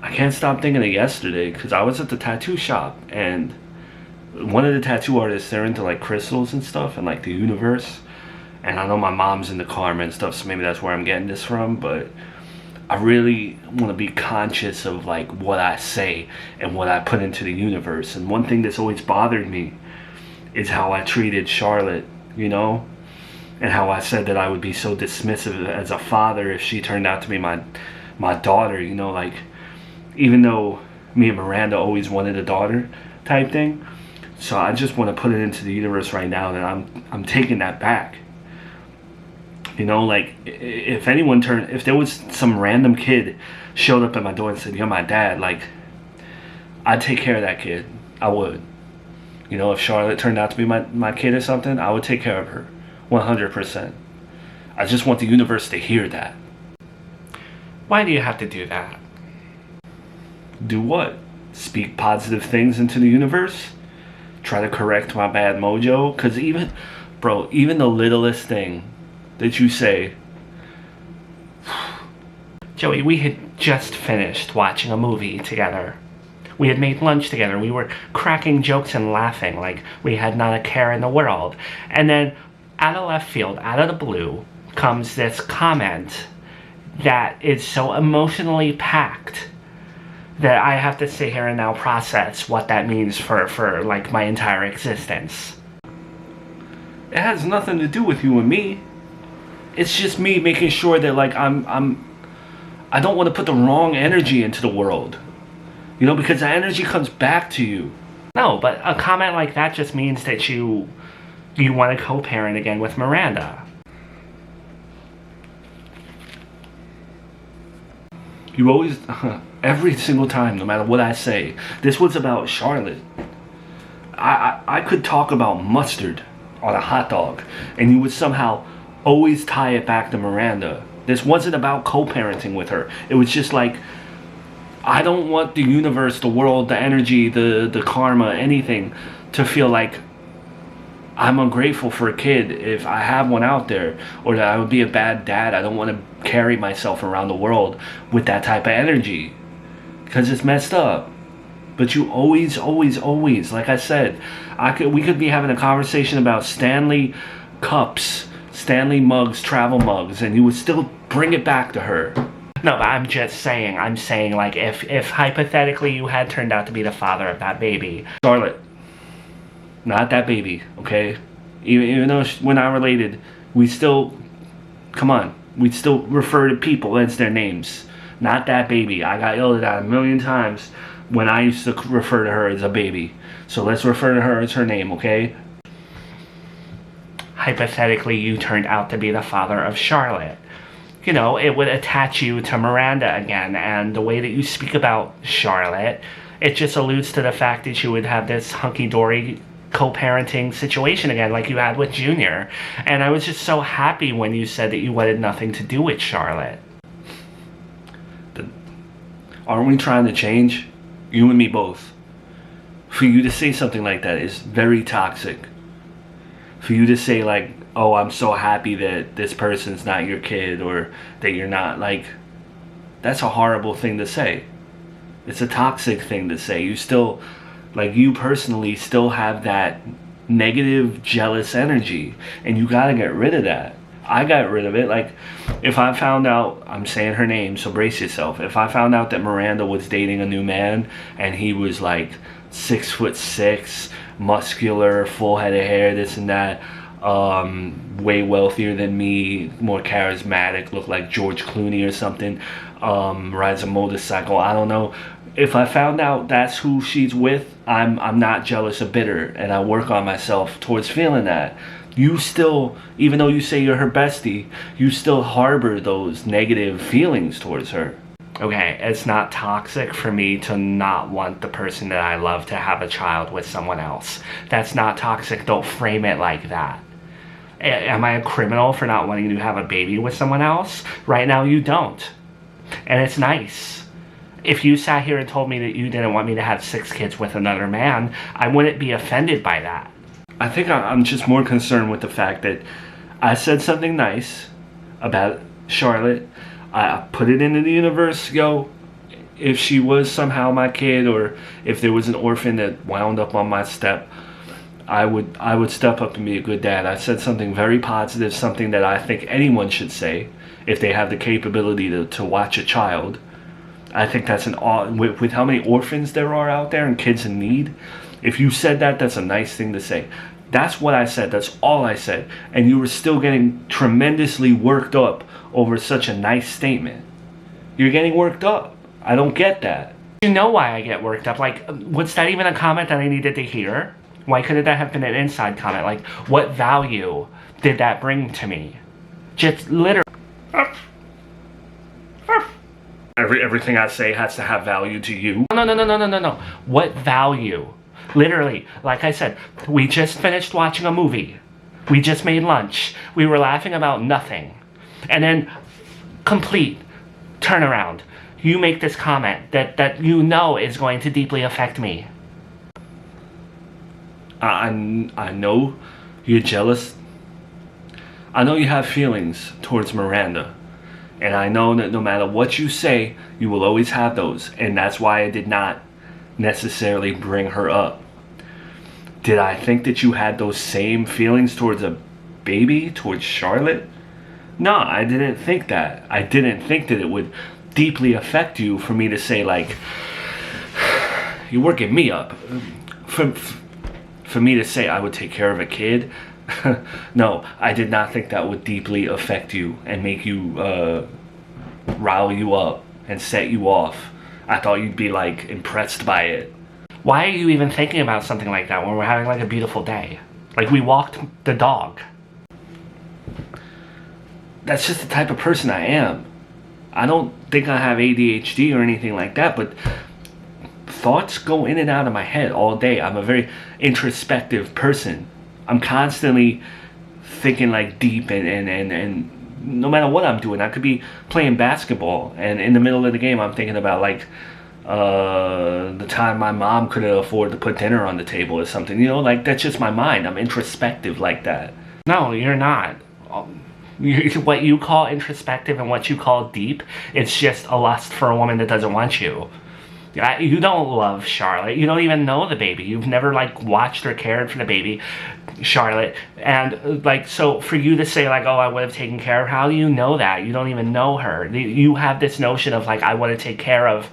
I can't stop thinking of yesterday because I was at the tattoo shop and one of the tattoo artists, they're into like crystals and stuff and like the universe. And I know my mom's into karma and stuff, so maybe that's where I'm getting this from. But I really want to be conscious of like what I say and what I put into the universe. And one thing that's always bothered me is how I treated Charlotte, you know, and how I said that I would be so dismissive as a father if she turned out to be my daughter, you know, like even though me and Miranda always wanted a daughter type thing. So I just want to put it into the universe right now that I'm taking that back. You know, like if there was some random kid showed up at my door and said, "You're my dad," like I'd take care of that kid. I would. You know, if Charlotte turned out to be my kid or something, I would take care of her. 100%. I just want the universe to hear that. Why do you have to do that? Do what? Speak positive things into the universe? Try to correct my bad mojo? Because even the littlest thing that you say. Joey, we had just finished watching a movie together. We had made lunch together. We were cracking jokes and laughing like we had not a care in the world. And then out of left field, out of the blue, comes this comment that is so emotionally packed that I have to sit here and now process what that means for like my entire existence. It has nothing to do with you and me. It's just me making sure that like I don't want to put the wrong energy into the world. You know, because that energy comes back to you. No, but a comment like that just means that you want to co-parent again with Miranda. You always, every single time, no matter what I say, this was about Charlotte. I could talk about mustard on a hot dog, and you would somehow always tie it back to Miranda. This wasn't about co-parenting with her. It was just like, I don't want the universe, the world, the energy, the karma, anything to feel like I'm ungrateful for a kid if I have one out there, or that I would be a bad dad. I don't want to carry myself around the world with that type of energy because it's messed up. But you always, like I said, we could be having a conversation about Stanley cups, Stanley mugs, travel mugs, and you would still bring it back to her. No, but I'm saying like if hypothetically you had turned out to be the father of that baby. Charlotte, not that baby, okay? Even though we're not related, we'd still refer to people as their names. Not that baby. I got yelled at a million times when I used to refer to her as a baby. So let's refer to her as her name, okay? Hypothetically, you turned out to be the father of Charlotte. You know, it would attach you to Miranda again, and the way that you speak about Charlotte, it just alludes to the fact that you would have this hunky-dory co-parenting situation again like you had with Junior. And I was just so happy when you said that you wanted nothing to do with Charlotte. Aren't we trying to change? You and me both. For you to say something like that is very toxic. For you to say like, oh, I'm so happy that this person's not your kid, or that you're not, like, that's a horrible thing to say. It's a toxic thing to say. You still, like, you personally still have that negative, jealous energy, and you gotta get rid of that. I got rid of it. Like, if I found out, I'm saying her name, so brace yourself. If I found out that Miranda was dating a new man, and he was like 6'6", muscular, full head of hair, this and that, way wealthier than me, more charismatic, looked like George Clooney or something, rides a motorcycle, I don't know. If I found out that's who she's with, I'm not jealous or bitter, and I work on myself towards feeling that. You still, even though you say you're her bestie, you still harbor those negative feelings towards her. Okay, it's not toxic for me to not want the person that I love to have a child with someone else. That's not toxic. Don't frame it like that. Am I a criminal for not wanting to have a baby with someone else? Right now, you don't. And it's nice. If you sat here and told me that you didn't want me to have 6 kids with another man, I wouldn't be offended by that. I think I'm just more concerned with the fact that I said something nice about Charlotte. I put it into the universe, yo. if she was somehow my kid, or if there was an orphan that wound up on my step, I would step up and be a good dad. I said something very positive, something that I think anyone should say if they have the capability to watch a child. I think that's with how many orphans there are out there and kids in need. If you said that, that's a nice thing to say. That's what I said. That's all I said. And you were still getting tremendously worked up over such a nice statement. You're getting worked up. I don't get that. You know why I get worked up? Like, was that even a comment that I needed to hear? Why couldn't that have been an inside comment? Like, what value did that bring to me? Just literally. Everything I say has to have value to you. No. What value? Literally, like I said, we just finished watching a movie. We just made lunch. We were laughing about nothing. And then, complete turnaround. You make this comment that you know is going to deeply affect me. I know you're jealous. I know you have feelings towards Miranda. And I know that no matter what you say, you will always have those. And that's why I did not necessarily bring her up. Did I think that you had those same feelings towards a baby, towards Charlotte? No, I didn't think that. I didn't think that it would deeply affect you for me to say, like, you're working me up. For me to say I would take care of a kid. No, I did not think that would deeply affect you and make you rile you up and set you off. I thought you'd be like impressed by it. Why are you even thinking about something like that when we're having like a beautiful day? Like, we walked the dog. That's just the type of person I am. I don't think I have ADHD or anything like that, but thoughts go in and out of my head all day. I'm a very introspective person. I'm constantly thinking like deep and no matter what I'm doing. I could be playing basketball and in the middle of the game I'm thinking about like the time my mom couldn't afford to put dinner on the table or something. You know, like that's just my mind. I'm introspective like that. No, you're not. What you call introspective and what you call deep, it's just a lust for a woman that doesn't want you. You don't love Charlotte. You don't even know the baby. You've never like watched or cared for the baby, Charlotte. And like, so for you to say like, oh, I would have taken care of her, how do you know that? You don't even know her. You have this notion of like, I want to take care of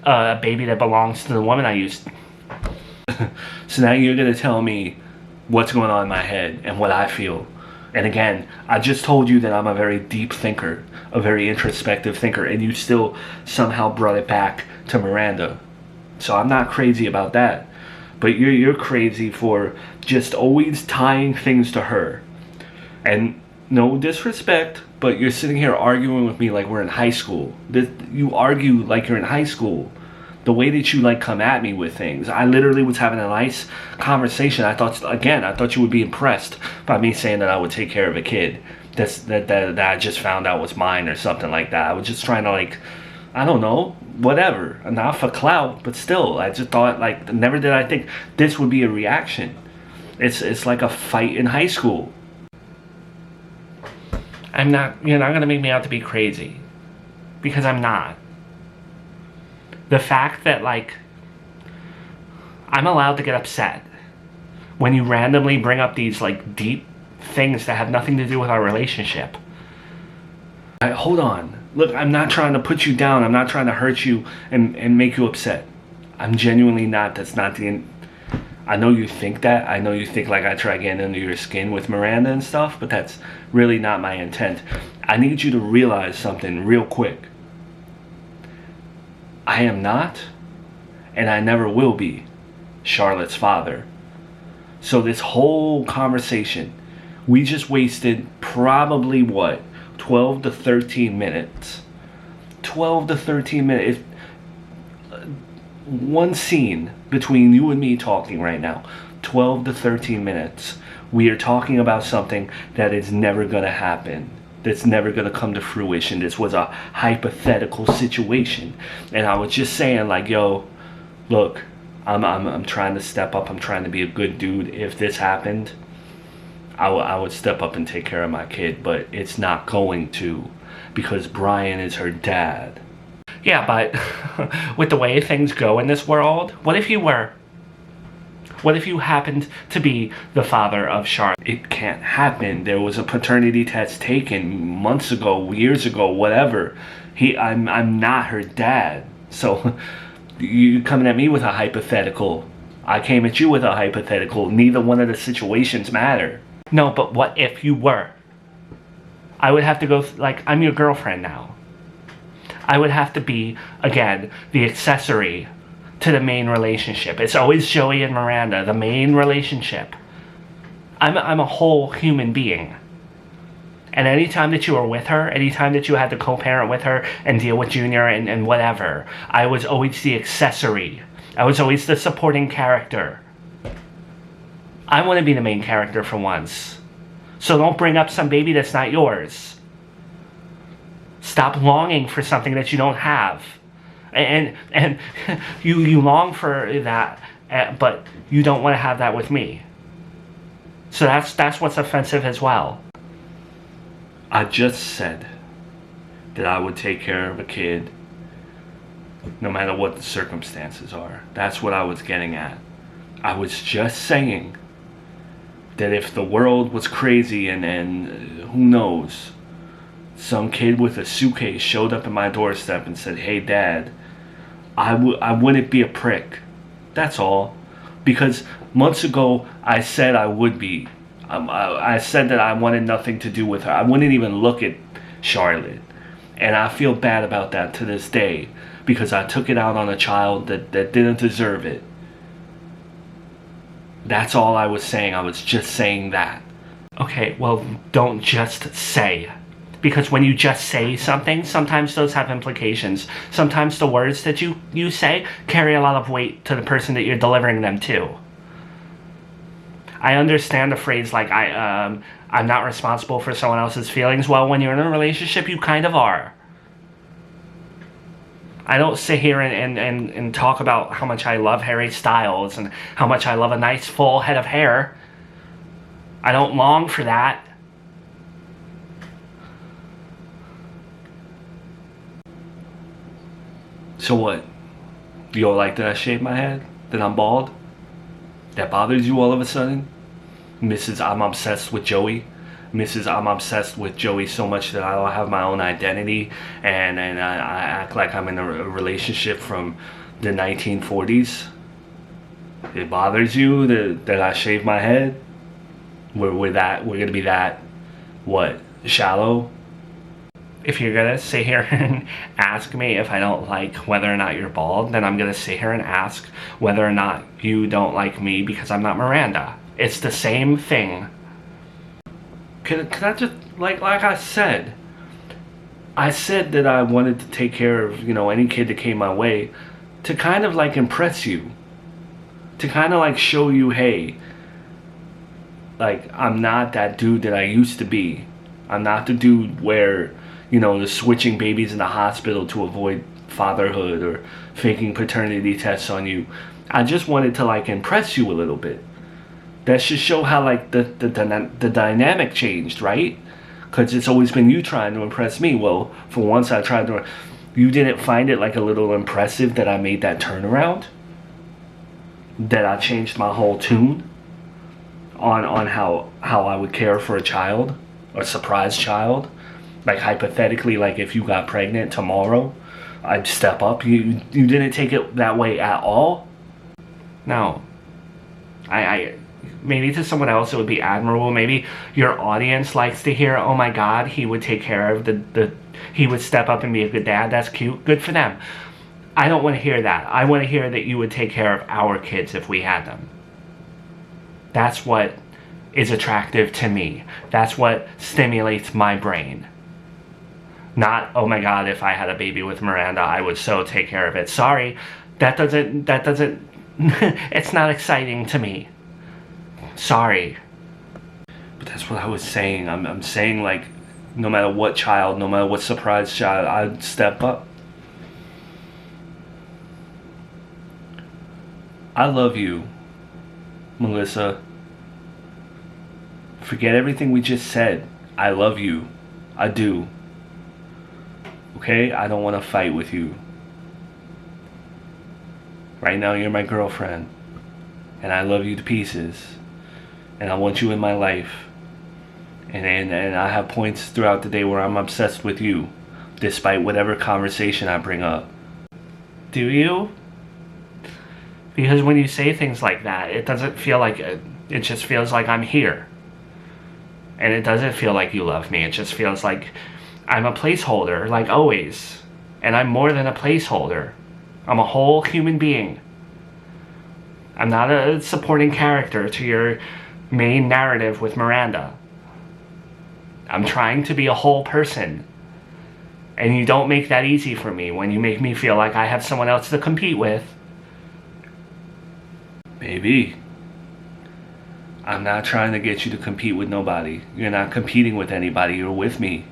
a baby that belongs to the woman I used. So now you're going to tell me what's going on in my head and what I feel. And again, I just told you that I'm a very deep thinker, a very introspective thinker, and you still somehow brought it back to Miranda. So I'm not crazy about that. But you're crazy for just always tying things to her. And no disrespect, but you're sitting here arguing with me like we're in high school. You argue like you're in high school. The way that you like come at me with things. I literally was having a nice conversation. I thought you would be impressed by me saying that I would take care of a kid that I just found out was mine or something like that. I was just trying to like, I don't know, whatever. Not for clout, but still, I just thought like, never did I think this would be a reaction. It's like a fight in high school. You're not gonna make me out to be crazy, because I'm not. The fact that, like, I'm allowed to get upset when you randomly bring up these, like, deep things that have nothing to do with our relationship. Hold on. Look, I'm not trying to put you down. I'm not trying to hurt you and make you upset. I'm genuinely not. That's not the... I know you think that. I know you think, like, I try getting under your skin with Miranda and stuff, but that's really not my intent. I need you to realize something real quick. I am not, and I never will be, Charlotte's father. So this whole conversation, we just wasted probably, 12 to 13 minutes. 12 to 13 minutes. One scene between you and me talking right now. 12 to 13 minutes. We are talking about something that is never going to happen. That's never going to come to fruition. This was a hypothetical situation. And I was just saying like, yo, look, I'm trying to step up. I'm trying to be a good dude. If this happened, I would step up and take care of my kid. But it's not going to, because Brian is her dad. Yeah, but with the way things go in this world, what if you were? What if you happened to be the father of Charlotte? It can't happen. There was a paternity test taken months ago, years ago, whatever. I'm not her dad. So you coming at me with a hypothetical. I came at you with a hypothetical. Neither one of the situations matter. No, but what if you were? I would have to go, like, I'm your girlfriend now. I would have to be, again, the accessory to the main relationship. It's always Joey and Miranda, the main relationship. I'm a whole human being. And anytime that you were with her, anytime that you had to co-parent with her and deal with Junior and whatever, I was always the accessory. I was always the supporting character. I want to be the main character for once. So don't bring up some baby that's not yours. Stop longing for something that you don't have. And you long for that, but you don't want to have that with me. So that's what's offensive as well. I just said that I would take care of a kid no matter what the circumstances are. That's what I was getting at. I was just saying that if the world was crazy and who knows, some kid with a suitcase showed up at my doorstep and said, "Hey, Dad," I wouldn't be a prick. That's all. Because months ago, I said I would be. I said that I wanted nothing to do with her. I wouldn't even look at Charlotte. And I feel bad about that to this day. Because I took it out on a child that didn't deserve it. That's all I was saying. I was just saying that. Okay, well, don't just say. Because when you just say something, sometimes those have implications. Sometimes the words that you say carry a lot of weight to the person that you're delivering them to. I understand the phrase like, I'm not responsible for someone else's feelings. Well, when you're in a relationship, you kind of are. I don't sit here and talk about how much I love Harry Styles and how much I love a nice full head of hair. I don't long for that. So what? You don't like that I shaved my head? That I'm bald? That bothers you all of a sudden? Mrs. I'm obsessed with Joey? Mrs. I'm obsessed with Joey so much that I don't have my own identity and I act like I'm in a relationship from the 1940s? It bothers you that I shaved my head? We're gonna be that, what, shallow? If you're gonna sit here and ask me if I don't like whether or not you're bald, then I'm gonna sit here and ask whether or not you don't like me because I'm not Miranda. It's the same thing. Can I just, like I said that I wanted to take care of, any kid that came my way to kind of like impress you. To kind of like show you, hey, like, I'm not that dude that I used to be. I'm not the dude where, the switching babies in the hospital to avoid fatherhood or faking paternity tests on you. I just wanted to like impress you a little bit. That should show how like the dynamic changed, right? Because it's always been you trying to impress me. Well, for once I tried to. You didn't find it like a little impressive that I made that turnaround? That I changed my whole tune on how I would care for a child, a surprise child? Like hypothetically, like if you got pregnant tomorrow, I'd step up. You didn't take it that way at all? No. I maybe to someone else it would be admirable. Maybe your audience likes to hear, oh my God, he would take care of he would step up and be a good dad. That's cute. Good for them. I don't want to hear that. I want to hear that you would take care of our kids if we had them. That's what is attractive to me. That's what stimulates my brain. Not, oh my God, if I had a baby with Miranda, I would so take care of it. Sorry, that doesn't, it's not exciting to me. Sorry. But that's what I was saying. I'm saying like, no matter what child, no matter what surprise child, I'd step up. I love you, Melissa. Forget everything we just said. I love you. I do. Okay? I don't want to fight with you. Right now, you're my girlfriend. And I love you to pieces. And I want you in my life. And I have points throughout the day where I'm obsessed with you, despite whatever conversation I bring up. Do you? Because when you say things like that, it doesn't feel like it just feels like I'm here. And it doesn't feel like you love me. It just feels like I'm a placeholder, like always. And I'm more than a placeholder. I'm a whole human being. I'm not a supporting character to your main narrative with Miranda. I'm trying to be a whole person. And you don't make that easy for me when you make me feel like I have someone else to compete with. Baby, I'm not trying to get you to compete with nobody. You're not competing with anybody. You're with me.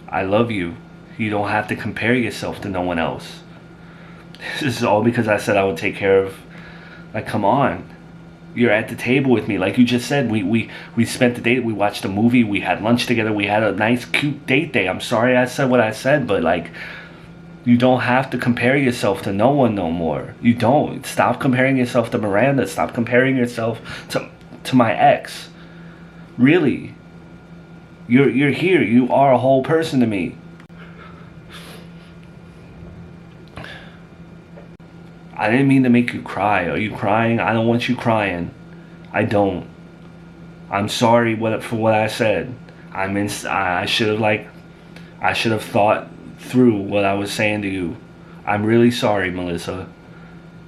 I love you. You don't have to compare yourself to no one else. This is all because I said I would take care of... Like, come on. You're at the table with me. Like you just said, we spent the day, we watched a movie, we had lunch together, we had a nice, cute date day. I'm sorry I said what I said, but, like, you don't have to compare yourself to no one no more. You don't. Stop comparing yourself to Miranda. Stop comparing yourself to my ex. Really. You're here. You are a whole person to me. I didn't mean to make you cry. Are you crying? I don't want you crying. I don't. I'm sorry for what I said. I should have thought through what I was saying to you. I'm really sorry, Melissa.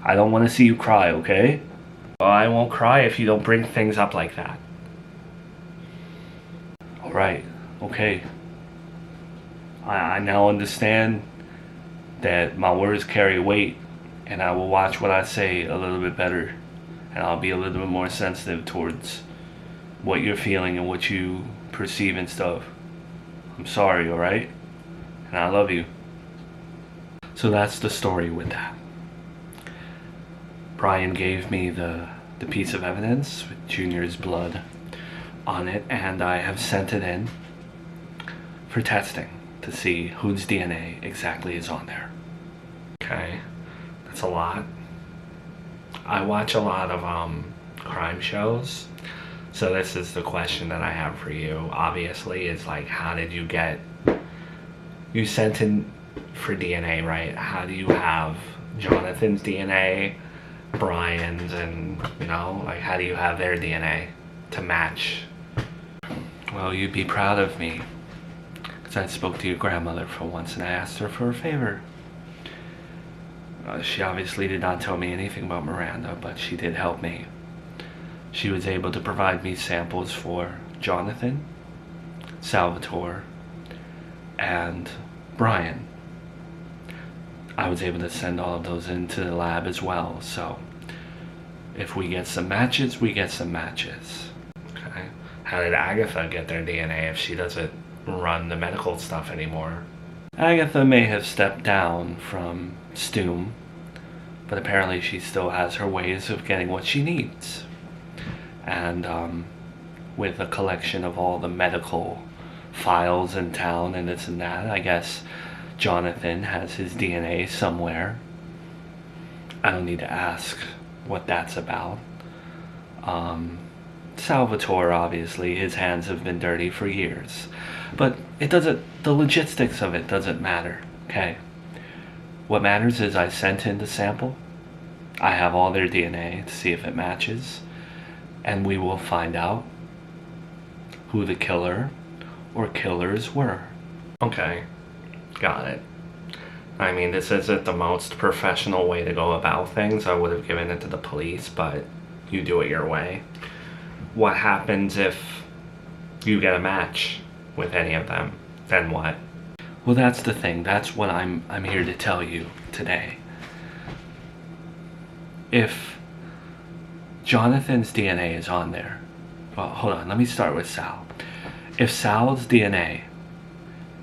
I don't want to see you cry, okay? Well, I won't cry if you don't bring things up like that. Alright, okay. I now understand that my words carry weight, and I will watch what I say a little bit better, and I'll be a little bit more sensitive towards what you're feeling and what you perceive and stuff. I'm sorry, alright? And I love you. So that's the story with that. Brian gave me the piece of evidence with Junior's blood on it, and I have sent it in for testing to see whose DNA exactly is on there. Okay. That's a lot. I watch a lot of crime shows. So this is the question that I have for you. Obviously, is like, how did you get... You sent in for DNA, right? How do you have Jonathan's DNA, Brian's, and, you know, like, how do you have their DNA to match? Well, you'd be proud of me, because I spoke to your grandmother for once and I asked her for a favor. She obviously did not tell me anything about Miranda, but she did help me. She was able to provide me samples for Jonathan, Salvatore, and Brian. I was able to send all of those into the lab as well, so if we get some matches, we get some matches. Okay. How did Agatha get their DNA if she doesn't run the medical stuff anymore? Agatha may have stepped down from Stoom, but apparently she still has her ways of getting what she needs. And with a collection of all the medical files in town and this and that, I guess Jonathan has his DNA somewhere. I don't need to ask what that's about. Salvatore, obviously, his hands have been dirty for years. But the logistics of it doesn't matter, okay? What matters is I sent in the sample. I have all their DNA to see if it matches. And we will find out who the killer or killers were. Okay, got it. I mean, this isn't the most professional way to go about things. I would have given it to the police, but you do it your way. What happens if you get a match with any of them? Then what? Well, that's the thing. That's what I'm here to tell you today. If Jonathan's DNA is on there... Well, hold on. Let me start with Sal. If Sal's DNA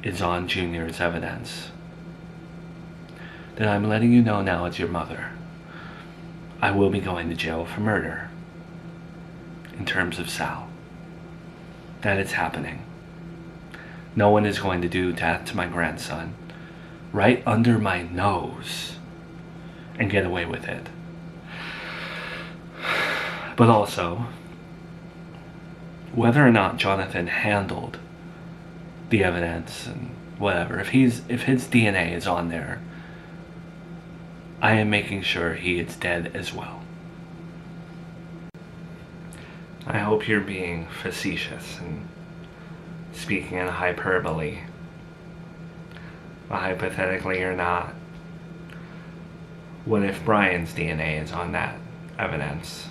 is on Junior's evidence, then I'm letting you know now as your mother, I will be going to jail for murder. In terms of Sal. That it's happening. No one is going to do that to my grandson. Right under my nose. and get away with it. But also, whether or not Jonathan handled the evidence and whatever, if his DNA is on there, I am making sure he is dead as well. I hope you're being facetious and speaking in hyperbole. But hypothetically, you're not. What if Brian's DNA is on that evidence?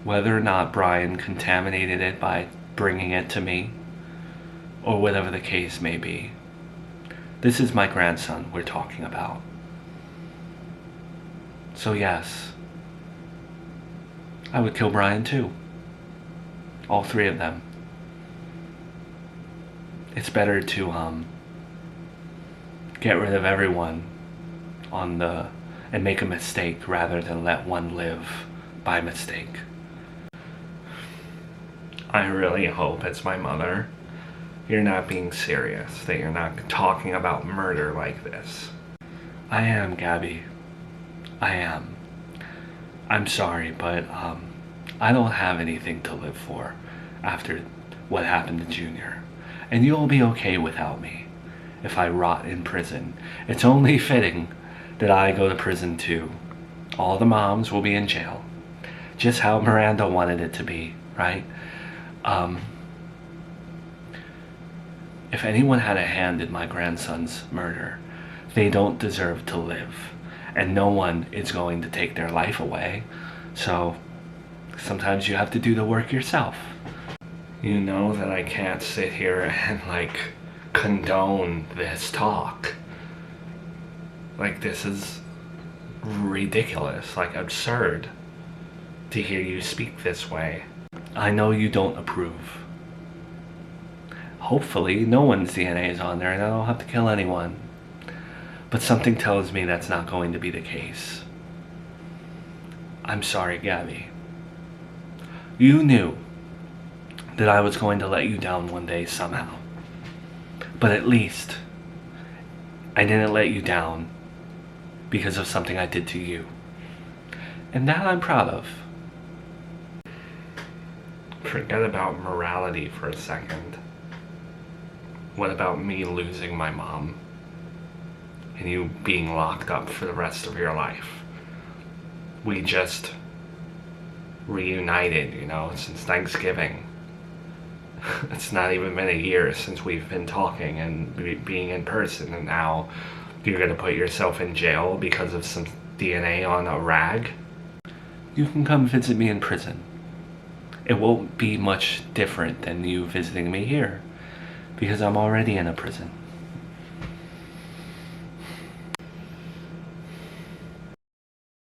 Whether or not Brian contaminated it by bringing it to me, or whatever the case may be, this is my grandson we're talking about. So yes, I would kill Brian too. All three of them. It's better to get rid of everyone and make a mistake rather than let one live by mistake. I really hope it's my mother. You're not being serious, that you're not talking about murder like this. I am, Gabby. I am. I'm sorry, but I don't have anything to live for after what happened to Junior. And you'll be okay without me if I rot in prison. It's only fitting that I go to prison too. All the moms will be in jail. Just how Miranda wanted it to be, right? If anyone had a hand in my grandson's murder, they don't deserve to live. And no one is going to take their life away. So sometimes you have to do the work yourself. You know that I can't sit here and condone this talk. This is ridiculous, absurd to hear you speak this way. I know you don't approve. Hopefully no one's DNA is on there and I don't have to kill anyone. But something tells me that's not going to be the case. I'm sorry, Gabby. You knew that I was going to let you down one day somehow. But at least I didn't let you down because of something I did to you. And that I'm proud of. Forget about morality for a second. What about me losing my mom? And you being locked up for the rest of your life? We just reunited, since Thanksgiving. It's not even been a year since we've been talking and being in person, and now you're gonna put yourself in jail because of some DNA on a rag? You can come visit me in prison. It won't be much different than you visiting me here, because I'm already in a prison.